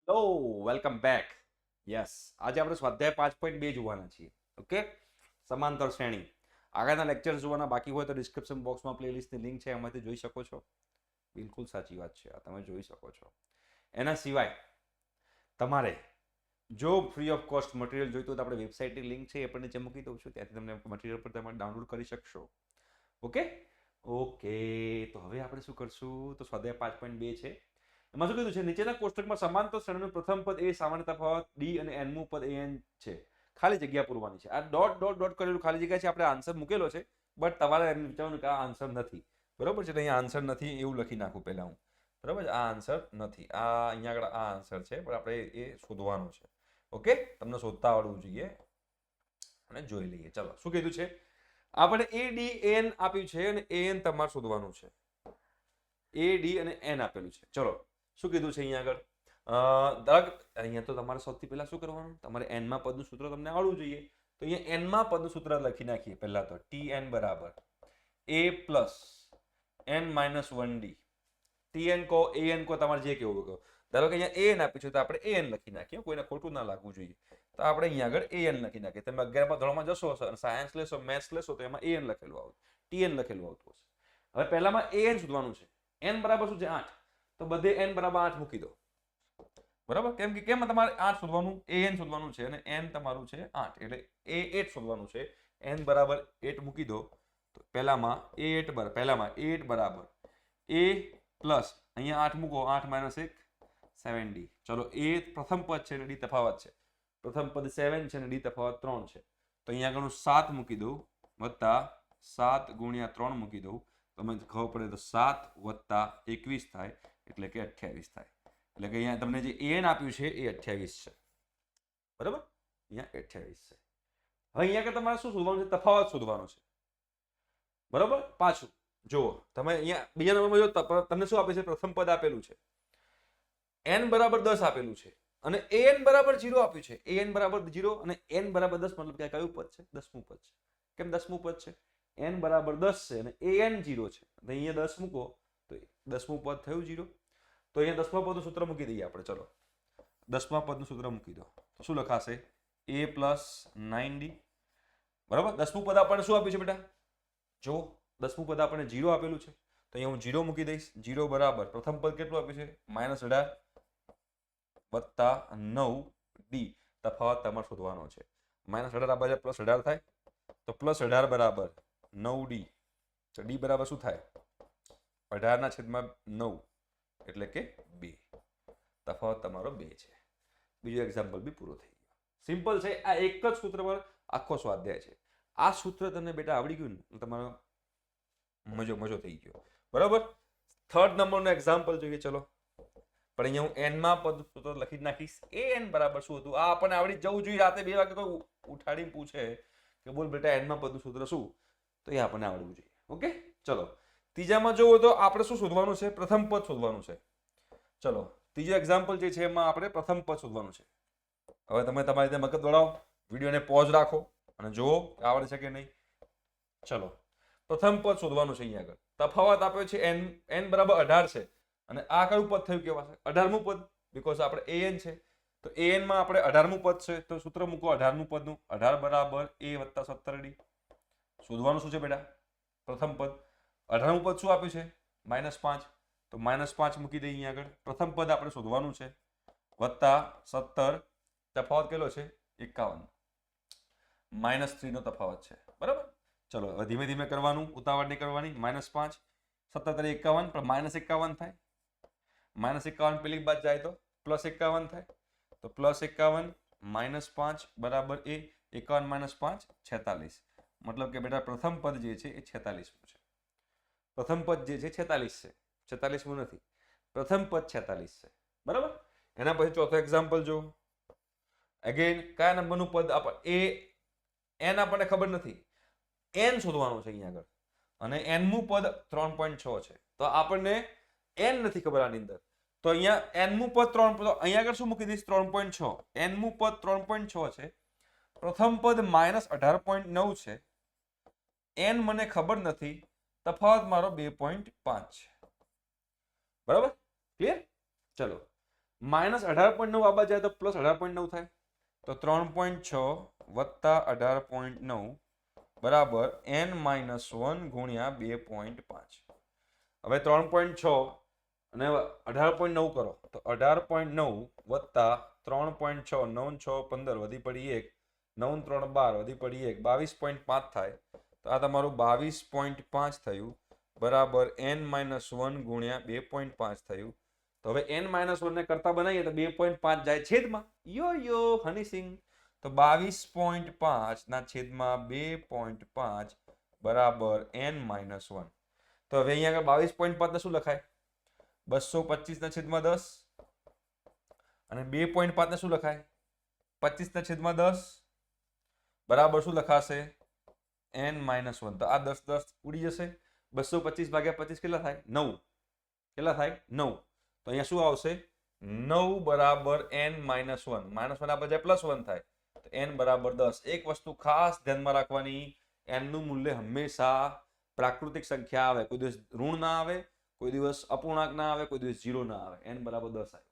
Hello welcome back. Yes, આજે આપણે સ્વાધ્યાય 5.2 જોવાના છીએ. ઓકે, સમાંતર શ્રેણી. આગળના લેક્ચર્સ જોવાના બાકી હોય તો ડિસ્ક્રિપ્શન બોક્સમાં પ્લેલિસ્ટની લિંક છે, એમાંથી જોઈ શકો છો. બિલકુલ સાચી વાત છે, આ તમે જોઈ શકો છો. એના સિવાય તમારે જો ફ્રી ઓફ કોસ્ટ મટીરિયલ જોઈતું હોય તો આપણે વેબસાઇટની લિંક છે એ પણ નીચે મૂકી દઉં છું, ત્યાંથી તમને મટીરિયલ પર તમે ડાઉનલોડ કરી શકશો. ઓકે ઓકે, તો હવે આપણે શું કરશું? તો સ્વાધ્યાય 5.2 છે. એમાં શું કીધું છે? નીચેના કોષ્ટકમાં સમાંતર શ્રેણીનું પ્રથમ પદ એ સામાન્ય તફાવત ડી અને એનમું પદ એન છે. ખાલી જગ્યા પૂરવાની છે. આ ડોટ ડોટ ડોટ કરેલું ખાલી જગ્યા છે, આપણે આન્સર મૂકેલો છે, બટ તમારે એમ વિચારવાનું કે આ આન્સર નથી. બરોબર છે, અહીંયા આન્સર નથી એવું લખી નાખું પહેલા હું. બરાબર છે, આ આન્સર નથી, આ અહીંયા આગળ આ આન્સર છે, પણ આપણે એ શોધવાનું છે. ઓકે, તમને શોધતા આવડવું જોઈએ અને જોઈ લઈએ. ચલો, શું કીધું છે? આપણે એ ડી એન આપ્યું છે અને એન તમારે શોધવાનું છે. એ ડી અને એન આપેલું છે. ચલો, શું કીધું છે અહીંયા આગળ? અહીંયા તો તમારે સૌથી પહેલા શું કરવાનું? તમારે એનમાં પદનું સૂત્ર તમને આવડવું જોઈએ. તો અહીંયા એનમાં પદનું સૂત્ર લખી નાખીએ પહેલા તો. ટી એન બરાબર A plus N minus 1 D. T N કહો, એ એન કહો, તમારે જે કેવું કહો. ધારો કે અહીંયા એ એન આપ્યું છે તો આપણે એ એન લખી નાખીએ, કોઈને ખોટું ના લાગવું જોઈએ. તો આપણે અહીંયા આગળ એ એન લખી નાખીએ. તમે 11મા ધોરણમાં જશો, સાયન્સ લેશો, મેથ્સ લેશો, તો એમાં એ એન લખેલું આવતું, ટી એન લખેલું આવતું હશે. હવે પહેલામાં એ એન શોધવાનું છે. એન બરાબર શું છે? 8. તો બધે એન બરાબર 8 મૂકી દો. બરાબર, કેમ કે કેમ તમારે 8 શોધવાનું, એ એન શોધવાનું છે અને એન તમારું છે 8, એટલે એ 8 શોધવાનું છે. એન બરાબર 8 મૂકી દો. તો પહેલામાં એ 8 બરાબર એ પ્લસ અહીંયા 8 મૂકો, 8 માઇનસ 1 7d. ચલો, એ પ્રથમ પદ છે અને ડી તફાવત છે. પ્રથમ પદ 7 છે અને ડી તફાવત 3 છે. તો અહીંયા આગળ 7 મૂકી દઉં વત્તા 7 ગુણ્યા 3 મૂકી દઉં. તમને ખબર પડે તો 7 વત્તા 21 થાય, એટલે કે 28 થાય. એટલે કે અહીંયા તમને જે એન આપ્યું છે એ 28 છે. બરાબર, અહીંયા 28 છે. હવે અહીંયા કે તમારે શું શોધવાનું છે? તફાવત શોધવાનો છે. બરાબર, પાછું જુઓ તમે અહીંયા બીજા નંબરમાં જો તમને શું આપે છે? પ્રથમ પદ આપેલું છે, n બરાબર 10 આપેલું છે અને an બરાબર 0 આપ્યું છે. an બરાબર 0 અને n બરાબર 10, મતલબ કે કયું પદ છે? 10મું પદ છે. કેમ 10મું પદ છે? n બરાબર 10 છે અને an 0 છે. તો અહીંયા 10 મૂકો તો 10મું પદ થયું 0. તો અહીંયા 10મા પદનું સૂત્ર મૂકી દઈએ આપણે. ચલો, 10મા પદનું સૂત્ર મૂકી દો તો શું લખાશે? a plus 9d. બરાબર, 10મું પદ આપણને શું આપ્યું છે બેટા? જો 10મું પદ આપણને 0 આપેલું છે, તો અહીંયા હું 0 મૂકી દઈશ. 0 બરાબર પ્રથમ પદ કેટલું આપ્યું છે? -18 વત્તા 9d. તફાવત તમારે શોધવાનો છે. -18 આ બાજુ +18 થાય, તો +18 બરાબર 9d. તો d બરાબર શું થાય? 18/9, એટલે કે 2. તફાવત તમારો 2 છે. બીજો એક્ઝામ્પલ બી પૂરો થઈ ગયો. સિમ્પલ છે. આ એક જ સૂત્ર પર આખો સ્વાધ્યાય છે. આ સૂત્ર તમને બેટા આવડી ગયું ને, તમારો મજો થઈ ગયો. બરાબર, થર્ડ નંબરનો એક્ઝામ્પલ જોઈએ. ચલો, પણ અહીંયા હું એનમાં પદ સૂત્ર લખી નાખીશ. એ એન બરાબર શું હતું? આ આપણને આવડી જવું જોઈએ. રાતે 2 વાગે કોઈ ઉઠાડીને પૂછે કે બોલ બેટા એનમાં પદનું સૂત્ર શું, તો એ આપણને આવડવું જોઈએ. ઓકે, ચલો, ત્રીજામાં જોવો તો આપણે શું શોધવાનું છે? પ્રથમ પદ શોધવાનું છે. ચલો, ત્રીજો એક્ઝામ્પલ જે છે એમાં આપણે પ્રથમ પદ શોધવાનું છે. હવે તમે તમારી રીતે મગજ દોડાવો, વિડીયોને પોઝ રાખો અને જુઓ આવડે છે કે નહીં. ચલો, પ્રથમ પદ શોધવાનું છે. અહીંયા આગળ તફાવત આપ્યો છે n બરાબર 18 છે અને આ કયું પદ થયું કહેવાશે? 18મું પદ, બીકોઝ આપણે an છે. તો an માં આપણે 18મું પદ છે, તો સૂત્ર મૂકો 18મું પદનું. 18 બરાબર a વત્તા 17d. શોધવાનું શું છે બેટા? પ્રથમ પદ. 18મું પદ શું આપ્યું છે? -5. તો -5 મૂકી દઈએ અહીંયા આગળ. પ્રથમ પદ આપણે શોધવાનું છે વત્તા 17, તફાવત કેટલો છે? 51. -3 નો તફાવત છે. બરાબર, ચલો હવે ધીમે ધીમે કરવાનું, ઉતાવળ નહીં કરવાની. -5 17 51, પણ -51 થાય. -51 પેલી બાદ જાય તો +51 થાય. તો +51 -5 બરાબર a. 51 - 5 46. મતલબ કે બેટા પ્રથમ પદ જે છે એ 46મું છે. પ્રથમ પદ જે છે 46 છે, 46મું નથી. પ્રથમ પદ 46 છે. બરાબર, એના પછી ચોથો એક્ઝામ્પલ જો. અગેન કયા નંબરનું પદ? n આપણને ખબર નથી, n શોધવાનું છે અહીંયા આગળ. અને nમું પદ 3.6 છે. તો આપણને n નથી ખબર આની અંદર. તો અહીંયા nમું પદ 3, તો અહીંયા આગળ શું મૂકી દઈશ? 3.6. nમું પદ 3.6 છે. પ્રથમ પદ -18.9 છે. n મને ખબર નથી, તફાવત મારો 2.5 છે. બરાબર, ક્લિયર? ચલો, -18.9 આ બાજુ જાય તો +18.9 થાય, તો 3.6 વત્તા 18.9 બરાબર n-1 ગુણ્યા 2.5. હવે 3.6 અને 18.9 કરો તો 18.9 વત્તા 3.6 9 6 15 વધી પડી 1 9 3 12 વધી પડી 1 22.5 થાય. તો આ તમારું 22.5 થયું બરાબર n-1 ગુણ્યા 2.5 થયું. તો હવે n-1 ને કરતા બનાવીએ તો 2.5 જાય છેદમાં. યો હનીસિંગ. તો 22.5 ના છેદમાં 2.5 બરાબર n-1. તો હવે અહીંયા આગળ 22.5 ને શું લખાય? 225 ના છેદમાં 10 અને 2.5 ને શું લખાય? 25 ના છેદમાં 10 બરાબર શું લખાશે? n-1. તો આ 10 10 ઉડી જશે. 225 ભાગ્યા 25 કેટલા થાય? 9. કેટલા થાય? 9. તો અહીંયા શું આવશે? 9 બરાબર n-1. -1 આ બજાય +1 થાય તો n બરાબર 10. એક વસ્તુ ખાસ ધ્યાનમાં રાખવાની, n નું મૂલ્ય હંમેશા પ્રાકૃતિક સંખ્યા આવે, કોઈ દિવસ ઋણ ના આવે, કોઈ દિવસ અપૂર્ણાંક ના આવે, કોઈ દિવસ 0 ના આવે. n બરાબર 10 આવે.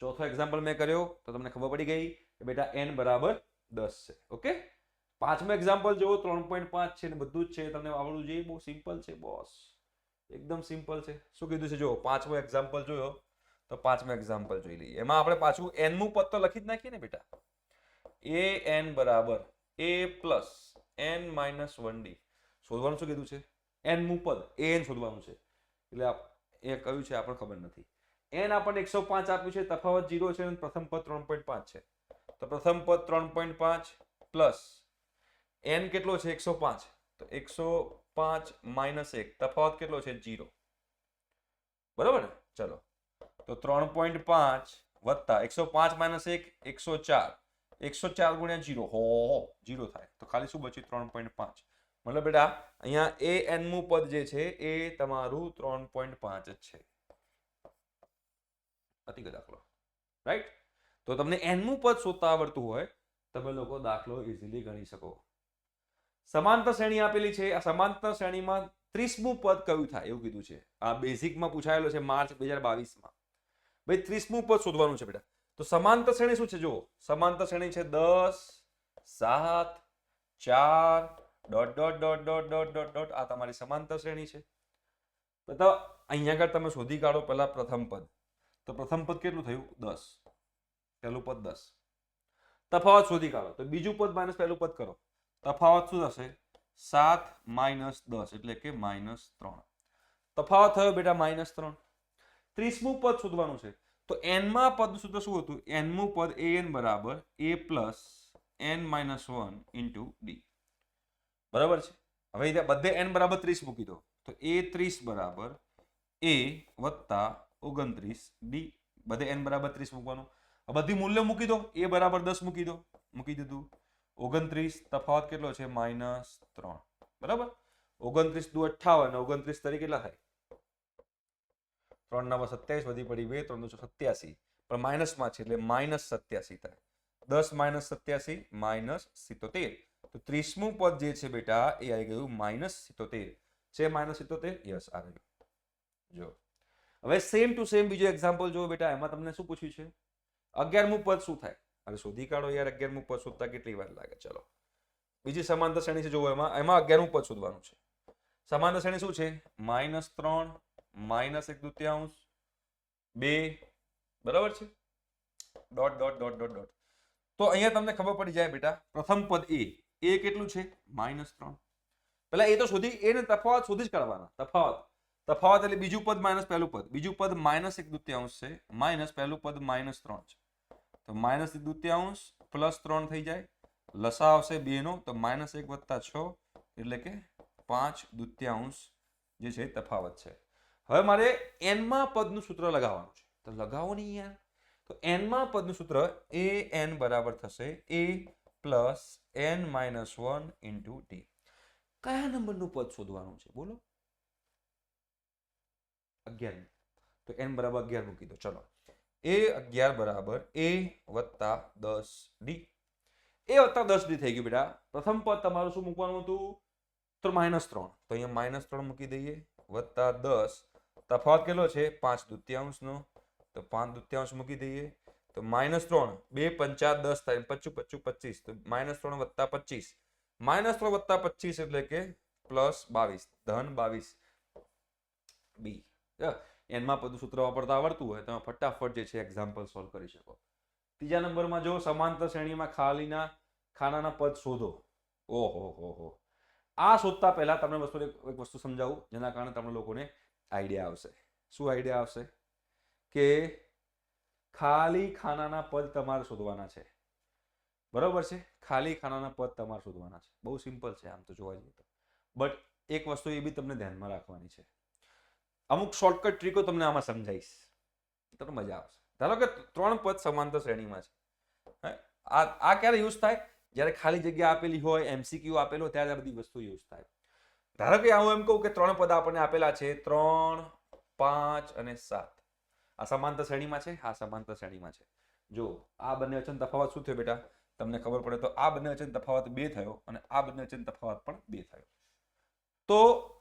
ચોથો એક્ઝામ્પલ મેં કર્યો તો તમને ખબર પડી ગઈ કે બેટા n બરાબર 10 છે. ઓકે, પાંચમો એક્ઝામ્પલ જુઓ. 3.5 છે ને બધું જ છે, તમને આવડવું જોઈએ. બહુ સિમ્પલ છે બોસ, એકદમ સિમ્પલ છે. શું કીધું છે જો? પાંચમો એક્ઝામ્પલ જોયો તો પાંચમો એક્ઝામ્પલ જોઈ લઈએ. એમાં આપણે પાછું n નું પદ તો લખી જ નાખીએ ને બેટા. an બરાબર a પ્લસ n-1d શોધવાનું. શું કીધું છે? n નું પદ an શોધવાનું છે. એટલે એ કયું છે આપણને ખબર નથી. n આપણને 105 આપ્યું છે, તફાવત 0 છે અને પ્રથમ પદ 3.5 છે. તો પ્રથમ પદ 3.5 પ્લસ n કેટલો છે? 105. તો 105 માઇનસ 1 તફાવત કેટલો છે? 0. બરાબર ને? ચલો, તો 3.5 વત્તા 105 માઇનસ 1 104. 104 ગુણ્યા 0 હો 0 થાય. તો ખાલી શું બચ્યું? 3.5. મતલબ બેટા અહીંયા an નું પદ જે છે એ તમારું 3.5 જ છે. પતી ગયો દાખલો, રાઈટ? તો તમને n નું પદ શોધતા આવડતું હોય તમે લોકો દાખલો ઇઝીલી ગણી શકો. સમાંતર શ્રેણી આપેલી છે. આ સમાંતર શ્રેણીમાં 30મું પદ કયું થાય એવું કીધું છે. આ બેઝિકમાં પૂછાયેલો છે માર્ચ 2022 માં. ભાઈ 30મું પદ શોધવાનું છે બેટા. તો સમાંતર શ્રેણી શું છે? જો સમાંતર શ્રેણી છે 10 7 4 dot dot dot dot dot dot dot. આ તમારી સમાંતર શ્રેણી છે. તો અહીંયા આગળ તમે શોધી કાઢો પહેલા પ્રથમ પદ. તો પ્રથમ પદ કેટલું થયું? 10. પહેલું પદ 10. તફાવત શોધી કાઢો તો બીજું પદ માઇનસ પહેલું પદ કરો. તફાવત શું થશે? 7 માઇનસ 10 એટલે કે -3. તફાવત થયો બેટા -3. 30મું પદ શોધવાનું છે. તો n માં પદનું સૂત્ર શું હતું? n મું પદ an બરાબર a plus n-1 into d. બરાબર છે? હવે બધે n બરાબર 30 મૂકી દો. તો a 30 બરાબર a વત્તા 29 d. બધે n બરાબર 30 મૂકવાનું. બધી મૂલ્ય મૂકી દો. a બરાબર 10 મૂકી દો. મૂકી દીધું. 29 તફાવત કેટલો છે? -3. બરાબર? 29 દુ 58 29 તરીકે કેટલા થાય? 3 9 27 વધી પડી 2 3 87. પણ માઇનસમાં છે એટલે -87 થાય. 10 - 87 -77. તો 30મું પદ જે છે બેટા એ આવી ગયું -77. છે -77? યસ, આ ગયું. જો હવે સેમ ટુ સેમ બીજો એક્ઝામ્પલ જો બેટા. એમાં તમને શું પૂછ્યું છે? 11મું પદ શું થાય? અરે શોધી કાઢો યાર. 11મું પદ શોધતા કેટલી વાર લાગે? ચલો, બીજી સમાંતર શ્રેણી છે. જો એમાં 11મું પદ શોધવાનું છે. સમાંતર શ્રેણી શું છે? -3 -1/2 2. બરાબર છે? Dot dot dot dot dot. તો અહીંયા તમને ખબર પડી જાય બેટા. પ્રથમ પદ a કેટલું છે? -3. પેલા એ તો શોધી, એને તફાવત શોધી જ કાઢવાના. તફાવત એટલે બીજું પદ માઇનસ પહેલું પદ. બીજું પદ -1/2 છે માઇનસ પહેલું પદ -3 છે. તો -1/2 +3 થઈ જાય. લસા આવશે 2 નો. તો -1 + 6 એટલે કે 5/2 જે છે તફાવત છે. હવે મારે n માં પદનું સૂત્ર લગાવવાનું છે. તો લગાવો નહીં યાર. તો n માં પદનું સૂત્ર an બરાબર થશે a plus n-1 into d. કયા નંબરનું પદ શોધવાનું છે બોલો? 11. તો n બરાબર 11 મૂકી દો. ચલો, a11 બરાબર a વત્તા 10d. a વત્તા 10d થઈ ગયું બેટા. પ્રથમ પદ તમારું શું મૂકવાનું હતું? તો -3. તો અહીંયા -3 મૂકી દઈએ. વત્તા 10. તફાવત કેટલો છે? 5/2 નો. તો 5/2 મૂકી દઈએ તો -3 2 5 10 થાય 25 25 તો -3 + 25 -3 + 25 એટલે કે +22 ધન 22 બી એનમાં બધું સૂત્ર વાપરતા આવડતું હોય તમે ફટાફટ જે છે એક્ઝામ્પલ સોલ્વ કરી શકો. ત્રીજા નંબરમાં જો સમાંતર શ્રેણીમાં ખાનાના પદ શોધો. ઓહો આ શોધતા પહેલા તમને એક વસ્તુ સમજાવું જેના કારણે તમને લોકોને આઈડિયા આવશે. શું આઈડિયા આવશે? કે ખાલી ખાનાના પદ તમારે શોધવાના છે. બરોબર છે? ખાલી ખાનાના પદ તમારે શોધવાના છે. બહુ સિમ્પલ છે આમ તો જોવા જઈએ તો. બટ એક વસ્તુ એ બી તમને ધ્યાનમાં રાખવાની છે. અમુક શોર્ટકટ ટ્રીકો તમને આમાં સમજાવીશ, તમને મજા આવશે. ધારો કે 3 પદ સમાંતર શ્રેણીમાં છે. આ ક્યારે યુઝ થાય? જ્યારે ખાલી જગ્યા આપેલી હોય, MCQ આપેલો હોય ત્યારે આ બધી વસ્તુ યુઝ થાય. ધારો કે હું એમ કહું કે 3 પદ આપણને આપેલા છે 3, 5 અને 7. આ સમાંતર શ્રેણીમાં છે. આ સમાંતર શ્રેણીમાં છે. જો આ બંને વચ્ચેનો તફાવત શું થયો બેટા? તમને ખબર પડે તો આ બંને વચ્ચેનો તફાવત 2 થયો અને આ બંને વચ્ચેનો તફાવત પણ 2 થયો. તો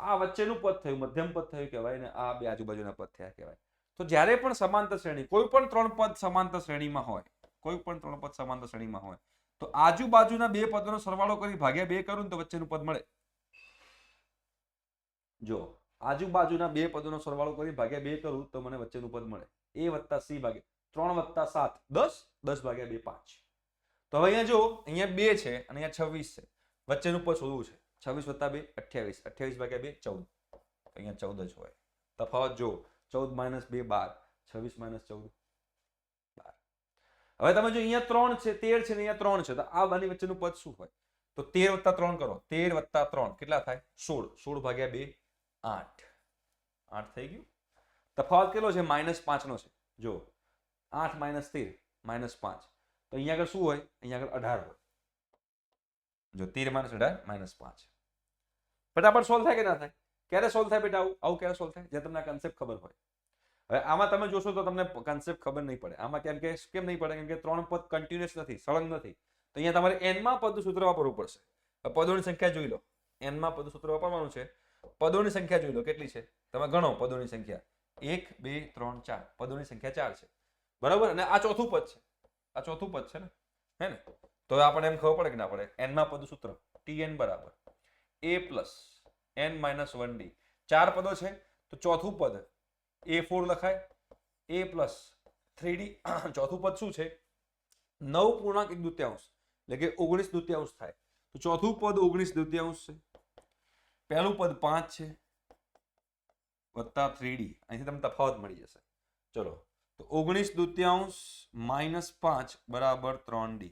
આ વચ્ચેનું પદ થયું, મધ્યમ પદ થયું કહેવાય ને આ બે આજુબાજુના પદ થયા કહેવાય. તો જ્યારે પણ સમાંતર શ્રેણી કોઈ પણ 3 પદ સમાંતર શ્રેણીમાં હોય, કોઈ પણ 3 પદ સમાંતર શ્રેણીમાં હોય તો આજુબાજુના બે પદોનો સરવાળો કરી ભાગ્યા 2 કરું ને તો વચ્ચેનું પદ મળે. જો આજુબાજુના બે પદોનો સરવાળો કરી ભાગ્યા 2 કરું તો મને વચ્ચેનું પદ મળે. A + C ભાગ્યા 3 + 7 10 10 ભાગ્યા 2 5. તો હવે અહીંયા જો અહીંયા 2 છે અને અહીંયા 26 છે. વચ્ચેનું પદ શોધવું છે. 26 + 2 28 28 ભાગ્યા 2 14. અહીંયા 14 જ હોય. તફાવત જો 14 - 2 12 26 - 14 12. હવે તમે જો અહીંયા 3 છે 13 છે ને અહીંયા 3 છે તો આ બંને વચ્ચેનું પદ શું હોય? તો 13 + 3 કરો. 13 + 3 કેટલા થાય? 16 16 ભાગ્યા 2 8 8 થઈ ગયું. તફાવત કેટલો છે? -5 નો છે. જો 8 - 13 -5 તો અહીંયા આગળ શું હોય? અહીંયા આગળ 18 હોય. જો 13 - 18 -5. ફટાફટ સોલ્વ થાય કે ના થાય? ક્યારે સોલ્વ થાય બેટા? આવું ક્યારે સોલ્વ થાય? જે તમને કન્સેપ્ટ ખબર હોય. હવે આમાં તમે જોશો તો તમને કન્સેપ્ટ ખબર નહીં પડે. આમાં કેમ નહીં પડે? કેમ કે 3 પદ કન્ટિન્યુઅસ નથી, સળંગ નથી. તો અહીંયા તમારે n માં પદનું સૂત્ર વાપરવું પડશે. પદોની સંખ્યા જોઈ લો. n માં પદનું સૂત્ર વાપરવાનું છે. પદોની સંખ્યા જોઈ લો કેટલી છે? તમે ગણો પદોની સંખ્યા. 1 2 3 4. પદોની સંખ્યા 4 છે. બરાબર? અને આ ચોથું પદ છે. આ ચોથું પદ છે ને? હે ને? તો આપણને એમ ખબર પડે કે ના પડે? n માં પદનું સૂત્ર Tn = a + n - 1d. 4 પદો છે તો ચોથું પદ a4 લખાય. a + 3d. ચોથું પદ શું છે? 9.1/2 એટલે કે 19/2 થાય. તો ચોથું પદ 19/2 છે. પહેલું પદ 5 છે વત્તા 3d. અહીંથી તમને તફાવત મળી જશે. ચલો તો 19/2 - 5 = 3d.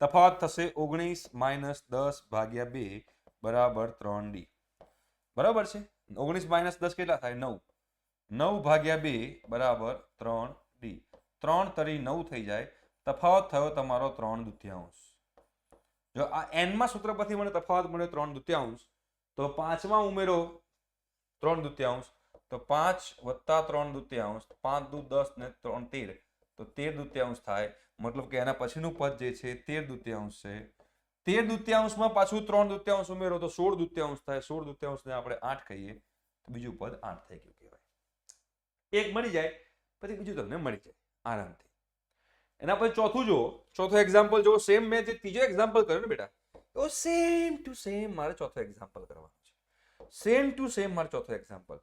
તફાવત થશે 19 - 10 ભાગ્યા 2 = 3d. બરાબર છે? 19 - 10 કેટલા થાય? 9. 9 ભાગ્યા 2 = 3d. 3 તરી 9 થઈ જાય. તફાવત થયો તમારો 3/2. જો આ n માં સૂત્ર પરથી મને તફાવત મળ્યો 3/2 તો 5 માં ઉમેરો 3/2 તો 5 + 3/2 5 દુ 10 ને 3 13 તો 13/2 થાય. મતલબ કે એના પછીનું પદ જે છે 13/2 છે. 13/2 માં પાછું 3/2 ઉમેરો તો 16/2 થાય. 16/2 ને આપણે 8 કહીએ તો બીજું પદ 8 થઈ ગયું કહેવાય. એક મળી જાય પછી બીજું તમને મળી જાય આરામથી. એના પછી ચોથું જો ચોથો એક્ઝામ્પલ જો સેમ મેં જે ત્રીજો એક્ઝામ્પલ કર્યો ને બેટા તો સેમ ટુ સેમ મારે ચોથો એક્ઝામ્પલ કરવાનો છે. સેમ ટુ સેમ મારે ચોથો એક્ઝામ્પલ.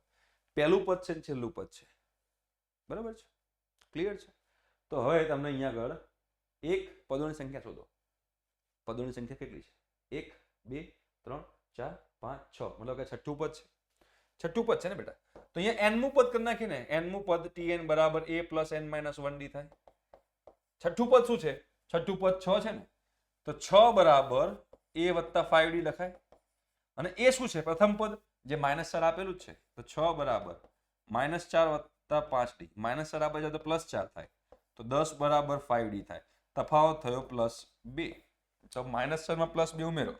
પહેલું પદ છે ને છેલ્લું પદ છે. બરાબર છે? ક્લિયર છે? તો હવે તમને અહીંયા આગળ એક પદોની સંખ્યા શોધો. પદોની સંખ્યા કેટલી છે? 1 2 3 4 5 6 મતલબ કે છઠ્ઠું પદ છે. છઠ્ઠું પદ છે ને બેટા? તો અહીંયા n મું પદ કરી નાખીએ ને. n મું પદ Tn = a + n - 1d થાય. છઠ્ઠું પદ શું છે? છઠ્ઠું પદ 6 છે ને? તો 6 = a + 5d લખાય. અને એ શું છે? પ્રથમ પદ જે -4 આપેલું જ છે. તો 6 = -4 + 5d. -4 આપે છે તો +4 થાય. તો 10 = 5d થાય. તફાવત થયો +2. તો -4 માં +2 ઉમેરો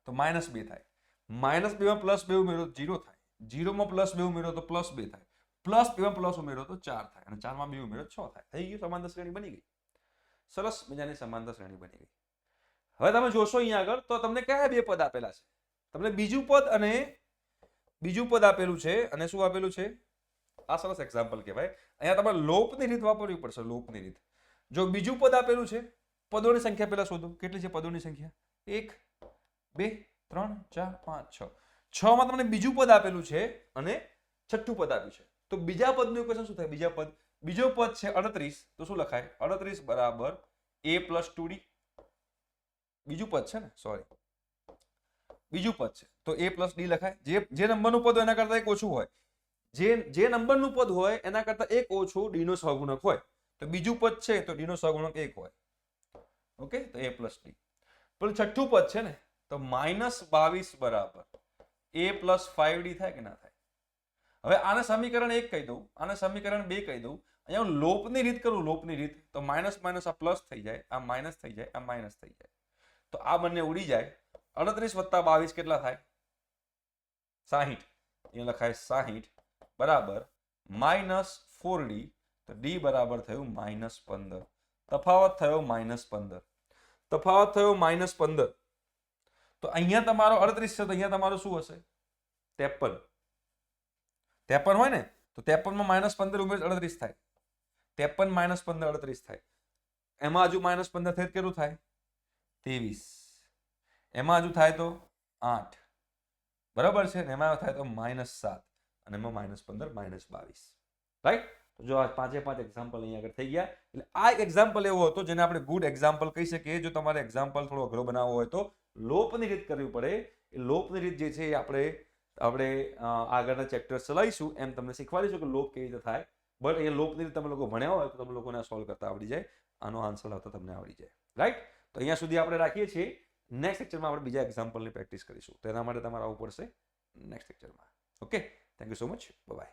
તો -2 થાય. -2 માં +2 ઉમેરો તો 0 થાય. 0 માં +2 ઉમેરો તો +2 થાય. +2 માં પ્લસ ઉમેરો તો 4 થાય. અને 4 માં 2 ઉમેરો 6 થાય. થઈ ગયું, સમાંતર શ્રેણી બની ગઈ. સરસ મજાની સમાંતર શ્રેણી બની ગઈ. હવે તમે જોશો અહીંયા આગળ તો તમને કયા બે પદ આપેલા છે? તમને બીજું પદ આપેલું છે અને શું આપેલું છે? આ સરસ એક્ઝામ્પલ કહેવાય. અહીંયા તમારે લોપની રીત વાપરવી પડશે, લોપની રીત. જો બીજું પદ આપેલું છે, પદોની સંખ્યા પહેલા શોધો. કેટલી છે પદોની સંખ્યા? 1 2 3 4 5 6. 6 માં તમને બીજું પદ આપેલું છે અને છઠ્ઠું પદ આપ્યું છે. તો બીજા પદનું ઇક્વેશન શું થાય? બીજો પદ છે 38, તો શું લખાય? 38 બરાબર a + 2d. બીજું પદ છે ને, સોરી, બીજું પદ છે તો a + d લખાય. જે નંબરનું પદ હોય એના કરતા એક ઓછું હોય, જે નંબરનું પદ હોય એના કરતા એક ઓછું d નો સહગુણક હોય, તો બીજું પદ છે તો d નો સહગુણક 1 હોય. ઓકે, તો a + d. પણ છઠ્ઠું પદ છે ને, તો -22 બરાબર a + 5d થાય કે ના થાય? હવે આને સમીકરણ 1 કહી દઉં, આને સમીકરણ 2 કહી દઉં. અહીંયા હું લોપની રીત કરું, લોપની રીત, તો માઇનસ માઇનસ આ પ્લસ થઈ જાય, આ માઇનસ થઈ જાય, આ માઇનસ થઈ જાય, તો આ બંને ઉડી જાય. 38 + 22 કેટલા થાય? 60. અહીંયા લખાય 60 બરાબર -4d, તો d બરાબર થયું -15. તફાવત થયો -15. તફાવત થયો -15. તો અહીંયા તમારો 38 છે, તો અહીંયા તમારું શું હશે? 53. 53 હોય ને, તો 53 માં -15 ઉમેર 38 થાય. 53 - 15 38 થાય. એમાં હજુ -15 થાય કેટલું થાય? 23. એમાં હજુ થાય તો 8. બરાબર છે ને? એમાં થાય તો -7, અને એમાં -15 -22. રાઈટ? તો જો આ 5 એક્ઝામ્પલ અહીંયા આગળ થઈ ગયા. એટલે આ એક એક્ઝામ્પલ એવો હતો જેને આપણે ગુડ એક્ઝામ્પલ કહી શકીએ. જો તમારે એક્ઝામ્પલ થોડો અઘરો બનાવવો હોય તો લોપની રીત કરવી પડે. એ લોપની રીત જે છે એ આપણે આગળના ચેપ્ટર ચલાવીશું, એમ તમને શીખવાડીશું કે લોપ કેવી રીતે થાય. બટ અહીંયા લોપની રીત તમે લોકો ભણ્યા હોય તો તમે લોકોને સોલ્વ કરતા આવડી જાય, આનો આન્સર લાવતા તમને આવડી જાય. રાઈટ? તો અહીંયા સુધી આપણે રાખીએ છીએ. નેક્સ્ટ લેક્ચરમાં આપણે બીજા એક્ઝામ્પલની પ્રેક્ટિસ કરીશું. તો એના માટે તમારે આવવું પડશે નેક્સ્ટ લેક્ચરમાં. Okay, thank you so much. By.